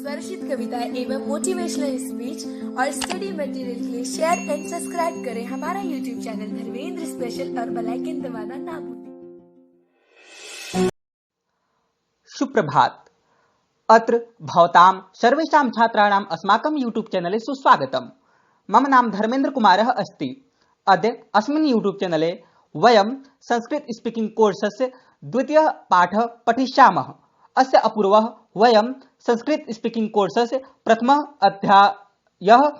स्वरचित कविताएं एवं motivational speech और स्टडी मटेरियल के लिए शेयर एंड सब्सक्राइब करें हमारा यूट्यूब चैनल धर्मेंद्र स्पेशल और बेल आइकन दबाना ना भूलें। सुप्रभात। अत्र भवतां सर्वेषां छात्राणाम् अस्माकं यूट्यूब चैनले सुस्वागतम्। मम नाम धर्मेंद्र कुमारः अस्ति। अद्य अस्मिन् यूट्यूब चैनले वयं संस्कृत स्पीकिंग कोर्सस्य द्वितीयः पाठः पठिष्यामः। अस्य अपूर्वः वयं संस्कृत स्पीकिंग कोर्सस्य प्रथमः अध्यायः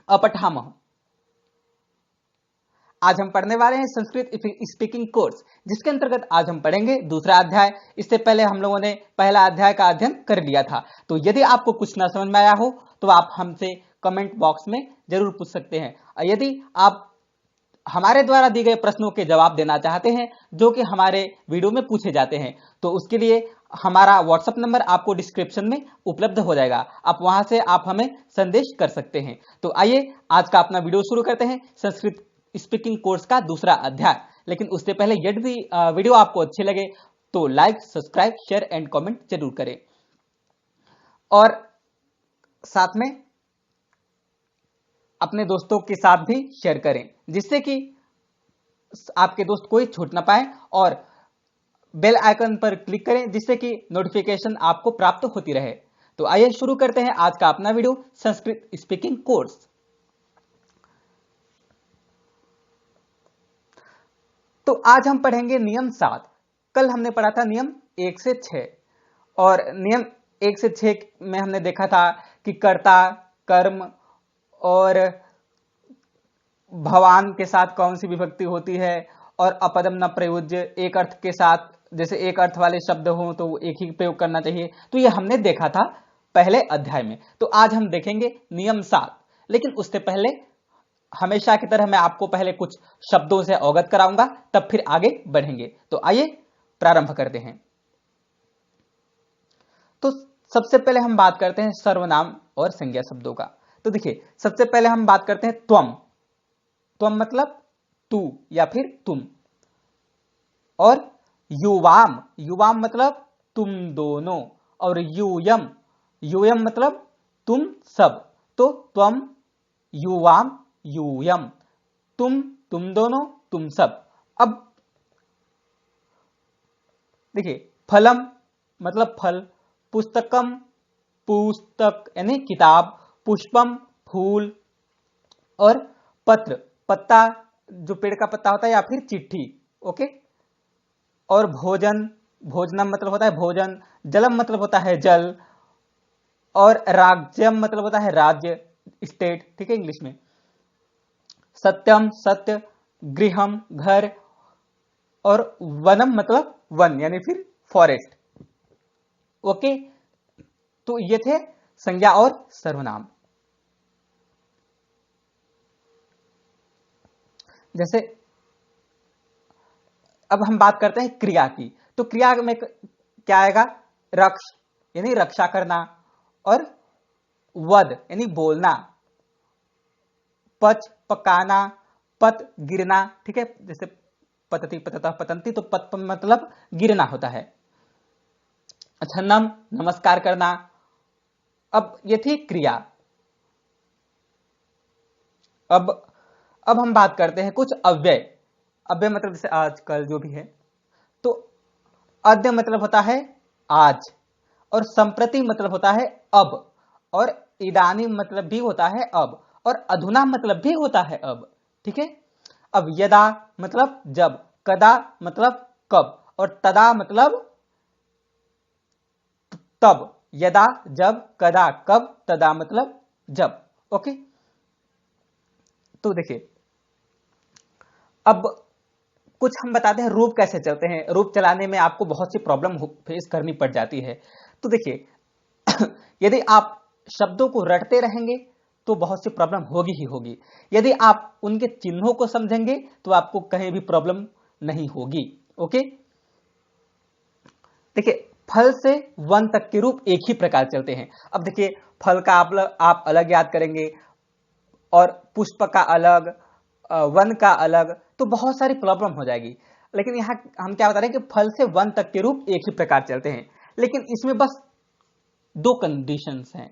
अपठामः। आज हम पढ़ने वाले हैं संस्कृत स्पीकिंग कोर्स, जिसके अंतर्गत आज हम पढ़ेंगे दूसरा अध्याय। इससे पहले हम लोगों ने पहला अध्याय का अध्ययन कर लिया था। तो यदि आपको कुछ न समझ में आया हो तो आप हमसे कमेंट बॉक्स में जरूर पूछ सकते हैं। यदि आप हमारे द्वारा दिए गए प्रश्नों के जवाब देना चाहते हैं जो कि हमारे वीडियो में पूछे जाते हैं, तो उसके लिए हमारा व्हाट्सएप नंबर आपको डिस्क्रिप्शन में उपलब्ध हो जाएगा। आप वहां से आप हमें संदेश कर सकते हैं। तो आइए आज का अपना वीडियो शुरू करते हैं, संस्कृत स्पीकिंग कोर्स का दूसरा अध्याय। लेकिन उससे पहले यदि वीडियो आपको अच्छे लगे तो like, subscribe, share and comment जरूर करें और साथ में अपने दोस्तों के साथ भी शेयर करें, जिससे कि आपके दोस्त कोई छूट ना पाए, और बेल आइकन पर क्लिक करें जिससे कि नोटिफिकेशन आपको प्राप्त होती रहे। तो आइए शुरू करते हैं आज का अपना वीडियो, संस्कृत स्पीकिंग कोर्स। तो आज हम पढ़ेंगे नियम 7। कल हमने पढ़ा था नियम 1 से 6, और नियम 1 से 6 में हमने देखा था कि कर्ता, कर्म और भवान के साथ कौन सी विभक्ति होती है, और अपदम न प्रयोज्य, एक अर्थ के साथ, जैसे एक अर्थ वाले शब्द हो तो एक ही प्रयोग करना चाहिए। तो ये हमने देखा था पहले अध्याय में। तो आज हम देखेंगे नियम 7। लेकिन उससे पहले हमेशा की तरह मैं आपको पहले कुछ शब्दों से अवगत कराऊंगा, तब फिर आगे बढ़ेंगे। तो आइए प्रारंभ करते हैं। तो सबसे पहले हम बात करते हैं सर्वनाम और संज्ञा शब्दों का। तो देखिए, सबसे पहले हम बात करते हैं त्वम। त्वम मतलब तू या फिर तुम। और युवाम, युवाम मतलब तुम दोनों। और यूयम, यूयम मतलब तुम सब। तो त्वम, युवाम, यूयम, तुम, तुम दोनों, तुम सब। अब देखिए, फलम मतलब फल, पुस्तकम पुस्तक यानी किताब, पुष्पम फूल, और पत्र पत्ता, जो पेड़ का पत्ता होता है, या फिर चिट्ठी। ओके। और भोजन, भोजनम मतलब होता है भोजन, जलम मतलब होता है जल, और राज्यम मतलब होता है राज्य, स्टेट, ठीक है इंग्लिश में। सत्यम सत्य, गृहम घर, और वनम मतलब वन यानी फिर फॉरेस्ट। ओके। तो ये थे संज्ञा और सर्वनाम। जैसे अब हम बात करते हैं क्रिया की। तो क्रिया में क्या आएगा? रक्ष यानी रक्षा करना, और वद यानी बोलना, पच पकाना, पत गिरना, ठीक है। जैसे पतति पततः पतंती, तो पत मतलब गिरना होता है। अच्छा, नम नमस्कार करना। अब ये थी क्रिया। अब हम बात करते हैं कुछ अव्यय। अव्यय मतलब जैसे आज, कल, जो भी है। तो अद्य मतलब होता है आज, और संप्रति मतलब होता है अब, और इदानीं मतलब भी होता है अब, और अधुना मतलब भी होता है अब, ठीक है। अब यदा मतलब जब, कदा मतलब कब, और तदा मतलब तब। यदा जब, कदा कब, तदा मतलब जब। ओके। तो देखिए, अब कुछ हम बताते हैं रूप कैसे चलते हैं। रूप चलाने में आपको बहुत सी प्रॉब्लम फेस करनी पड़ जाती है। तो देखिए यदि आप शब्दों को रटते रहेंगे तो बहुत सी प्रॉब्लम होगी ही होगी। यदि आप उनके चिन्हों को समझेंगे तो आपको कहीं भी प्रॉब्लम नहीं होगी। ओके। देखिए, फल से वन तक के रूप एक ही प्रकार चलते हैं। अब देखिए, फल का आप अलग याद करेंगे, और पुष्प का अलग, वन का अलग, तो बहुत सारी प्रॉब्लम हो जाएगी। लेकिन यहाँ हम क्या बता रहे हैं कि फल से वन तक के रूप एक ही प्रकार चलते हैं। लेकिन इसमें बस दो कंडीशंस हैं।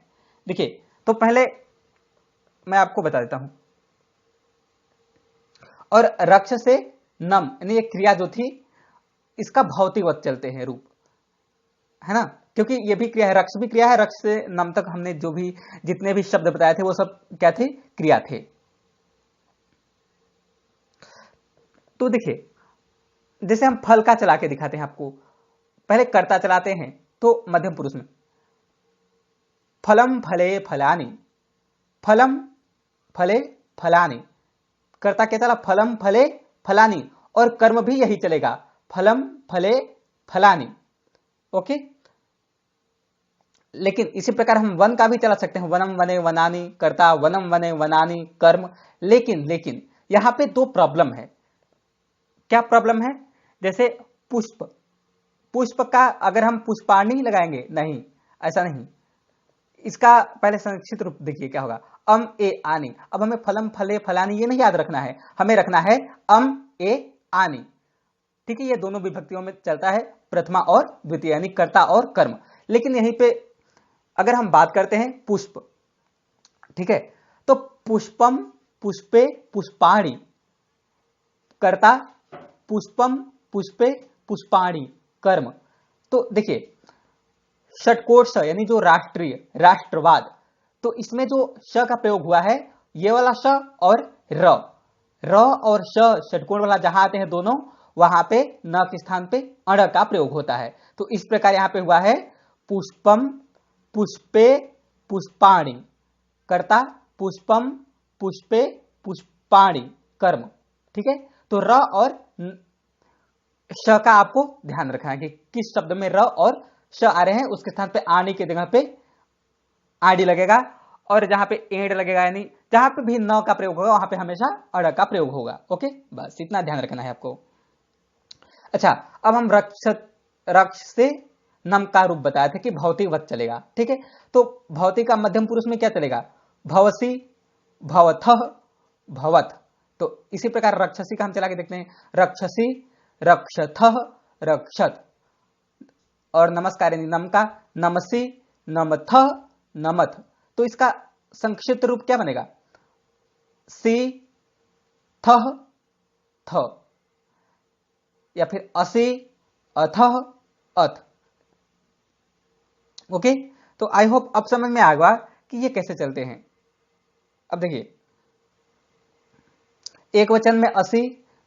देखिए, तो पहले मैं आपको बता देता हूं। और रक्ष से नम यानी ये क्रिया जो थी इसका भौतिकवत चलते हैं रूप, है ना, क्योंकि ये भी क्रिया है, रक्ष भी क्रिया है, रक्ष से नम तक हमने जो भी जितने भी शब्द बताए थे वो सब क्या थे, क्रिया थे। तो देखिए, जैसे हम फल का चला के दिखाते हैं आपको, पहले कर्ता चलाते हैं तो मध्यम पुरुष में फलम फले फलानि, फलम फले फलानि, कर्ता क्या चला, फलम फले फलानि, और कर्म भी यही चलेगा, फलम फले फलानि। ओके, लेकिन इसी प्रकार हम वन का भी चला सकते हैं, वनम वने वनानि, कर्ता वनम वने वनानि कर्म। लेकिन यहां पे दो प्रॉब्लम है। क्या प्रॉब्लम है? जैसे पुष्प, पुष्प का अगर हम पुष्पाणि लगाएंगे, नहीं, ऐसा नहीं। इसका पहले संक्षिप्त रूप देखिए क्या होगा, अम ए आनी। अब हमें फलम फले फलानी ये नहीं याद रखना है, हमें रखना है अम ए आनी। ठीक है, ये दोनों विभक्तियों में चलता है, प्रथमा और द्वितीय यानी कर्ता और कर्म। लेकिन यहीं पे अगर हम बात करते हैं पुष्प, ठीक है, तो पुष्पम पुष्पे पुष्पाणि, कर्ता पुष्पम पुष्पे पुष्पाणि कर्म। तो देखिए, षटकोट स यानी जो राष्ट्रीय राष्ट्रवाद, तो इसमें जो श का प्रयोग हुआ है ये वाला श और र और श षटकोण वाला जहां आते हैं दोनों, वहां पे न के स्थान पे अण का प्रयोग होता है। तो इस प्रकार यहां पे हुआ है पुष्पम पुष्पे पुष्पाणि, कर्ता पुष्पम पुष्पे पुष्पाणि कर्म। ठीक है, तो र और श का आपको ध्यान रखना है कि किस शब्द में र और श आ रहे हैं, उसके स्थान पे आनी की जगह पे आडी लगेगा, और जहां पे एड लगेगा यानी जहां पे भी न का प्रयोग होगा वहां पे हमेशा अड़ का प्रयोग होगा। ओके, बस इतना ध्यान रखना है आपको। अच्छा, अब हम रक्ष से नम का रूप बताए थे कि भौतिक वत चलेगा। ठीक है, तो भौतिक का मध्यम पुरुष में क्या चलेगा, भवसी भवथः भवत। तो इसी प्रकार रक्षसी का हम चला के देखते हैं, रक्षसी रक्षथः रक्षत, और नमस्कार यानी नम का नमसी नमथः नमथ। तो इसका संक्षिप्त रूप क्या बनेगा, सी थः थ, या फिर असी अथः अथ। ओके, तो आई होप अब समझ में आएगा कि ये कैसे चलते हैं। अब देखिए, एक वचन में असी,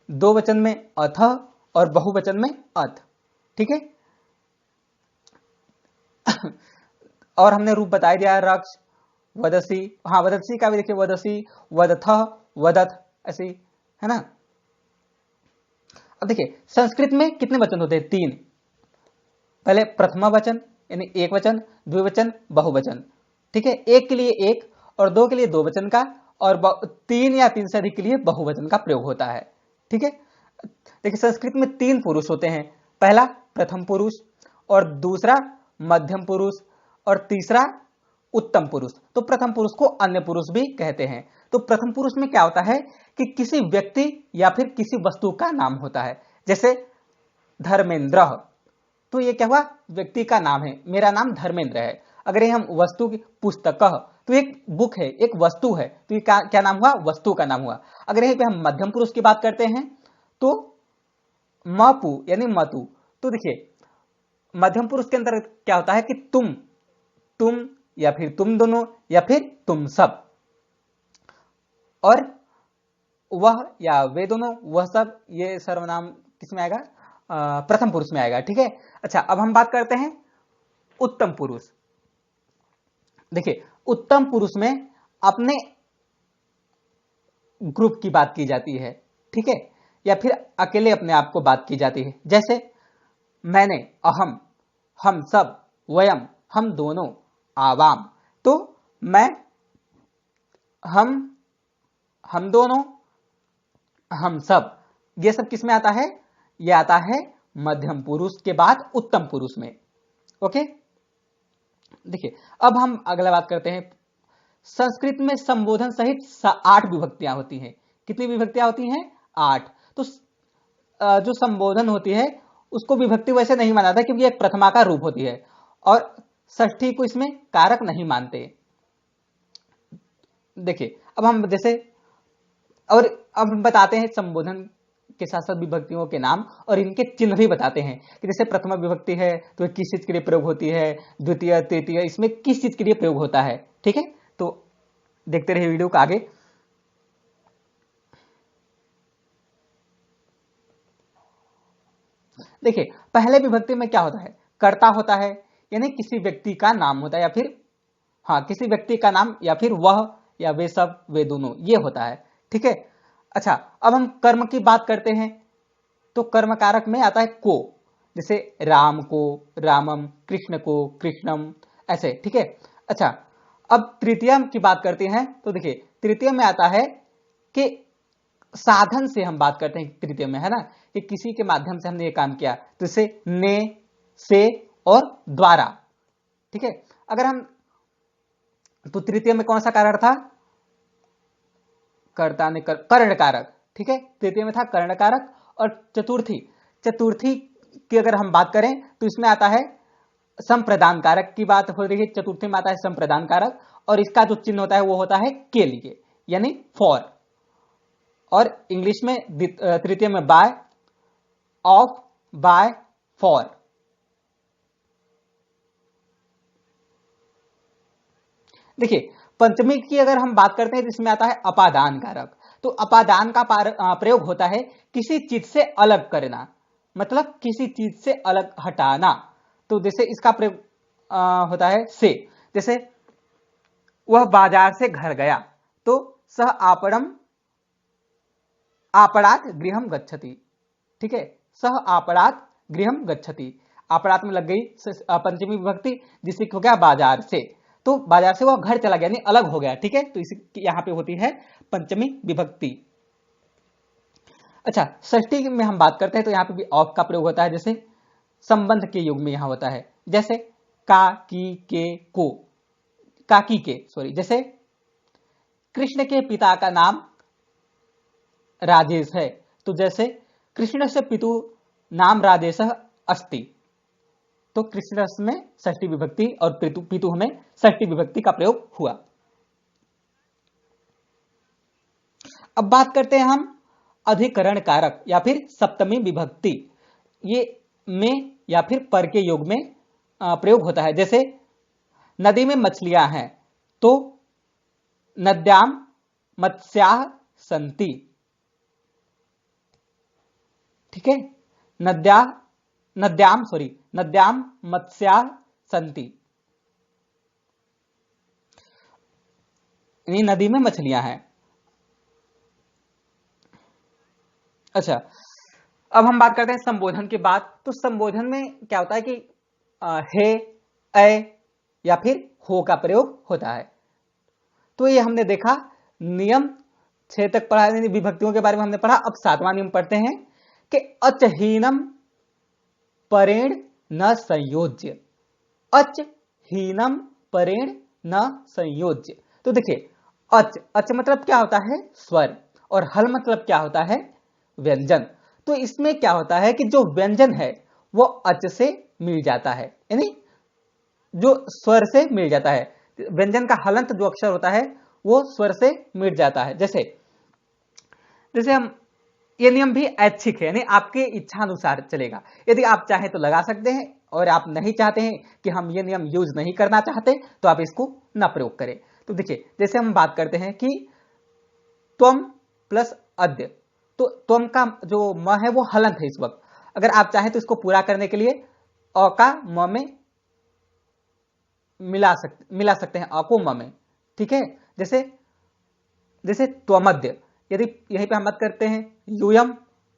दो वचन में अथः और बहुवचन में अथ। ठीक है, और हमने रूप बता दिया, रक्ष वदसी, हाँ वदसी का भी देखिए, वदसी वदथः वदथ, ऐसे है ना। अब देखिए, संस्कृत में कितने वचन होते हैं, तीन। पहले प्रथमा वचन यानी एक वचन, द्विवचन, बहुवचन। ठीक है, एक के लिए एक और दो के लिए दो वचन का, और तीन या तीन से अधिक के लिए बहुवचन का प्रयोग होता है। ठीक है, देखिए संस्कृत में तीन पुरुष होते हैं, पहला प्रथम पुरुष, और दूसरा मध्यम पुरुष, और तीसरा उत्तम पुरुष। तो प्रथम पुरुष को अन्य पुरुष भी कहते हैं। तो प्रथम पुरुष में क्या होता है कि किसी व्यक्ति या फिर किसी वस्तु का नाम होता है, जैसे धर्मेंद्र, तो ये क्या हुआ, व्यक्ति का नाम है, मेरा नाम धर्मेंद्र है। अगर ये हम वस्तु की पुस्तक, तो एक बुक है, एक वस्तु है, तो ये क्या नाम हुआ, वस्तु का नाम हुआ। अगर यहीं पे हम मध्यम पुरुष की बात करते हैं तो मपु यानी मतु। तो देखिए, मध्यम पुरुष के अंदर क्या होता है कि तुम या फिर तुम दोनों या फिर तुम सब, और वह या वे दोनों, वह सब, ये सर्वनाम किस में आएगा, प्रथम पुरुष में आएगा। ठीक है, अच्छा अब हम बात करते हैं उत्तम पुरुष। देखिए, उत्तम पुरुष में अपने ग्रुप की बात की जाती है, ठीक है, या फिर अकेले अपने आप को बात की जाती है, जैसे मैंने, अहम, हम सब, वयम, हम दोनों, आवाम। तो मैं, हम दोनों, हम सब, ये सब किस में आता है, ये आता है मध्यम पुरुष के बाद उत्तम पुरुष में। ओके, देखिए अब हम अगला बात करते हैं, संस्कृत में संबोधन सहित 8 विभक्तियां होती हैं। कितनी विभक्तियां होती हैं, 8। तो जो संबोधन होती है उसको विभक्ति वैसे नहीं माना था, क्योंकि एक प्रथमा का रूप होती है, और षष्ठी को इसमें कारक नहीं मानते। देखिए अब हम जैसे और अब हम बताते हैं संबोधन के साथ साथ विभक्तियों के नाम और इनके चिन्ह भी बताते हैं कि जैसे प्रथमा विभक्ति है तो ये किस चीज के लिए प्रयोग होती है, द्वितीय तृतीय इसमें किस चीज के लिए प्रयोग होता है। ठीक है, तो देखते रहिए वीडियो को आगे। देखिए पहले विभक्ति में क्या होता है, कर्ता होता है, यानी किसी व्यक्ति का नाम होता है या फिर हाँ किसी व्यक्ति का नाम या फिर वह या वे सब वे दोनों ये होता है। ठीक है, अच्छा अब हम कर्म की बात करते हैं तो कर्म कारक में आता है को, जैसे राम को रामम, कृष्ण को कृष्णम, ऐसे। ठीक है, अच्छा अब तृतीय की बात करते हैं तो देखिए तृतीय में आता है कि साधन से हम बात करते हैं तृतीय में, है ना, कि किसी के माध्यम से हमने ये काम किया तो इसे ने, से और द्वारा। ठीक है, अगर हम तो तृतीय में कौन सा कारक था, कर्ता ने कर्ण कारक। ठीक है, तृतीय में था कर्ण कारक। और चतुर्थी की अगर हम बात करें तो इसमें आता है संप्रदान कारक की बात हो रही है। चतुर्थी में आता है संप्रदान कारक और इसका जो चिन्ह होता है वो होता है के लिए, यानी फॉर। और इंग्लिश में तृतीय में बाय, ऑफ, बाय, फॉर। देखिए पंचमी की अगर हम बात करते हैं तो इसमें आता है अपादान कारक। तो अपादान का प्रयोग होता है किसी चीज से अलग करना, मतलब किसी चीज से अलग हटाना। तो जैसे इसका प्रयोग होता है से, जैसे वह बाजार से घर गया तो सह आपणात गृहम गच्छति। ठीक है, सह आपणात गृहम गच्छति, आपणात में लग गई पंचमी विभक्ति जिससे हो गया बाजार से, तो बाजार से वह घर चला गया यानी अलग हो गया। ठीक है, तो इसी यहां पे होती है पंचमी विभक्ति। अच्छा षष्ठी में हम बात करते हैं तो यहाँ पे भी ऑफ का प्रयोग होता है, जैसे संबंध के युग में यहां होता है, जैसे का, की, के, को, काकी के, सॉरी। जैसे कृष्ण के पिता का नाम राजेश है तो जैसे कृष्ण से पितु नाम राजेश अस्ति, तो कृष्ण में षष्ठी विभक्ति और पितु में षष्ठी विभक्ति का प्रयोग हुआ। अब बात करते हैं हम अधिकरण कारक या फिर सप्तमी विभक्ति, ये में या फिर पर के योग में प्रयोग होता है। जैसे नदी में मछलियां हैं तो नद्याम मत्स्याः सन्ति। ठीक है, नद्याम मत्स्याः सन्ति, यानी नदी में मछलियां हैं। अच्छा अब हम बात करते हैं संबोधन की बात। तो संबोधन में क्या होता है कि हे, ऐ या फिर हो का प्रयोग होता है। तो ये हमने देखा नियम 6 तक पढ़ा, यानी विभक्तियों के बारे में हमने पढ़ा। अब 7वां नियम पढ़ते हैं कि अचहीनम परेण न संयोज्य, अचहीनम परेण न संयोज्य। तो देखिए अच मतलब क्या होता है, स्वर, और हल मतलब क्या होता है, व्यंजन। तो इसमें क्या होता है कि जो व्यंजन है वो अच से मिल जाता है, यानी जो स्वर से मिल जाता है। व्यंजन का हलंत जो अक्षर होता है वो स्वर से मिट जाता है। जैसे हम ये नियम भी ऐच्छिक है, यानी आपके इच्छा अनुसार चलेगा। यदि आप चाहें तो लगा सकते हैं और आप नहीं चाहते हैं कि हम ये नियम यूज नहीं करना चाहते तो आप इसको ना प्रयोग करें। तो देखिए जैसे हम बात करते हैं कि त्वम प्लस अद्य, तो त्वम का जो म है वो हलंत है इस वक्त। अगर आप चाहें तो इसको पूरा करने के लिए अ का म में मिला सकते हैं, अ को म में। ठीक है, जैसे त्वमद्य, यदि यहीं पे हम बात करते हैं यूयम,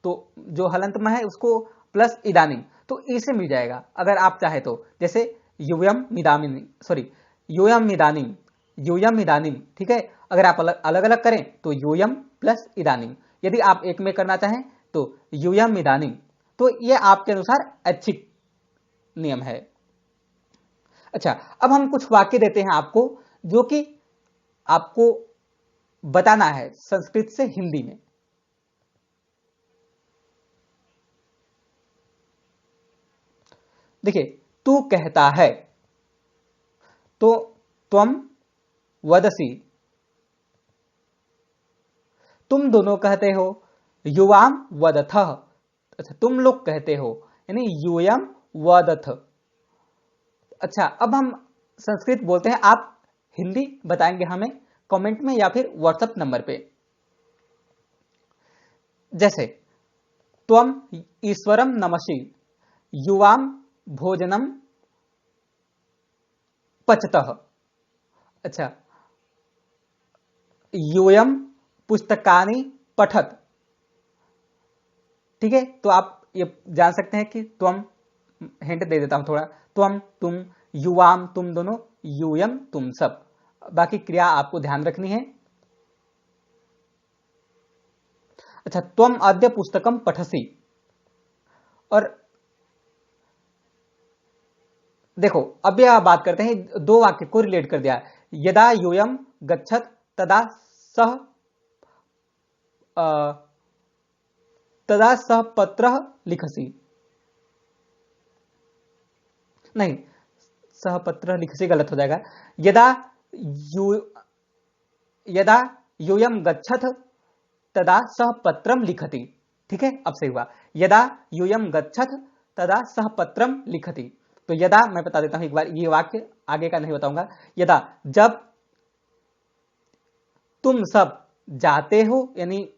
तो जो हलंत में है उसको प्लस इदानीम, तो ई से मिल जाएगा अगर आप चाहे तो। जैसे यूयम इदानीम। ठीक है, अगर आप अलग अलग करें तो यूयम प्लस इदानीम, यदि आप एक में करना चाहें तो यूयम इदानीम। तो ये आपके अनुसार ऐच्छिक नियम है। अच्छा अब हम कुछ वाक्य देते हैं आपको जो कि आपको बताना है संस्कृत से हिंदी में। देखिए तू कहता है, तो त्वम वदसी, तुम दोनों कहते हो। युवाम वदथः, अच्छा तुम लोग कहते हो, यानी यूयम वदथ। अच्छा अब हम संस्कृत बोलते हैं, आप हिंदी बताएंगे हमें कमेंट में या फिर व्हाट्सएप नंबर पे। जैसे त्वम ईश्वरम नमसि, युवाम भोजनम पचतः। अच्छा यूयम पुस्तकानि पठत। ठीक है, तो आप ये जान सकते हैं कि त्वम, हिंट दे देता हूं थोड़ा, त्वम तुम, युवाम तुम दोनों, यूयम तुम सब। बाकी क्रिया आपको ध्यान रखनी है। अच्छा त्वम अद्य पुस्तकम पठसी, और देखो अब यह बात करते हैं, दो वाक्य को रिलेट कर दिया। यदा यूयम गच्छत तदा सह तदा सह पत्र लिखसी, नहीं सह पत्र लिखसी गलत हो जाएगा। यदा यदा यूयम गच्छत तदा सह पत्रम लिखति। ठीक है, अब सही हुआ। यदा यूयम गच्छत तदा सह पत्रम लिखति। तो यदा, मैं बता देता हूं एक बार, ये वाक्य आगे का नहीं बताऊंगा। यदा, जब तुम सब जाते हो, यानी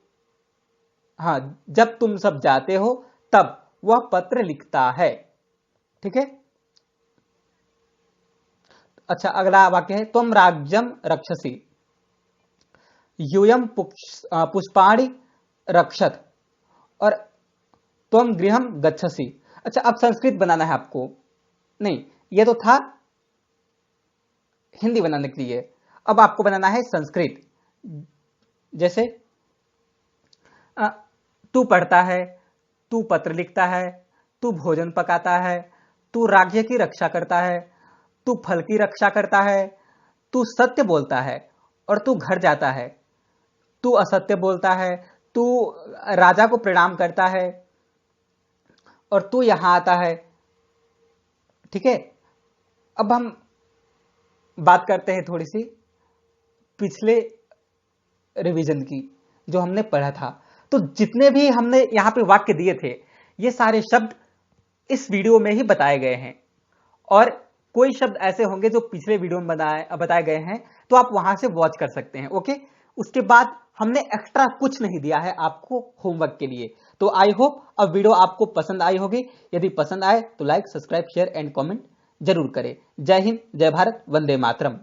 हाँ जब तुम सब जाते हो तब वह पत्र लिखता है। ठीक है, अच्छा अगला वाक्य है त्वम राज्यम रक्षसी, यूयम पुष्पाणि रक्षत, और त्वम गृहम गच्छसी। अच्छा अब संस्कृत बनाना है आपको, नहीं ये तो था हिंदी बनाने के लिए, अब आपको बनाना है संस्कृत। जैसे तू पढ़ता है, तू पत्र लिखता है, तू भोजन पकाता है, तू राज्य की रक्षा करता है, तू फल की रक्षा करता है, तू सत्य बोलता है और तू घर जाता है, तू असत्य बोलता है, तू राजा को प्रणाम करता है और तू यहां आता है। ठीक है, अब हम बात करते हैं थोड़ी सी पिछले रिवीजन की, जो हमने पढ़ा था। तो जितने भी हमने यहां पे वाक्य दिए थे, ये सारे शब्द इस वीडियो में ही बताए गए हैं, और कोई शब्द ऐसे होंगे जो पिछले वीडियो में बताए गए हैं, तो आप वहां से वॉच कर सकते हैं। ओके, उसके बाद हमने एक्स्ट्रा कुछ नहीं दिया है आपको होमवर्क के लिए। तो आई होप अब वीडियो आपको पसंद आई होगी। यदि पसंद आए तो like, subscribe, share and comment जरूर करें। जय हिंद, जय भारत, वंदे मातरम।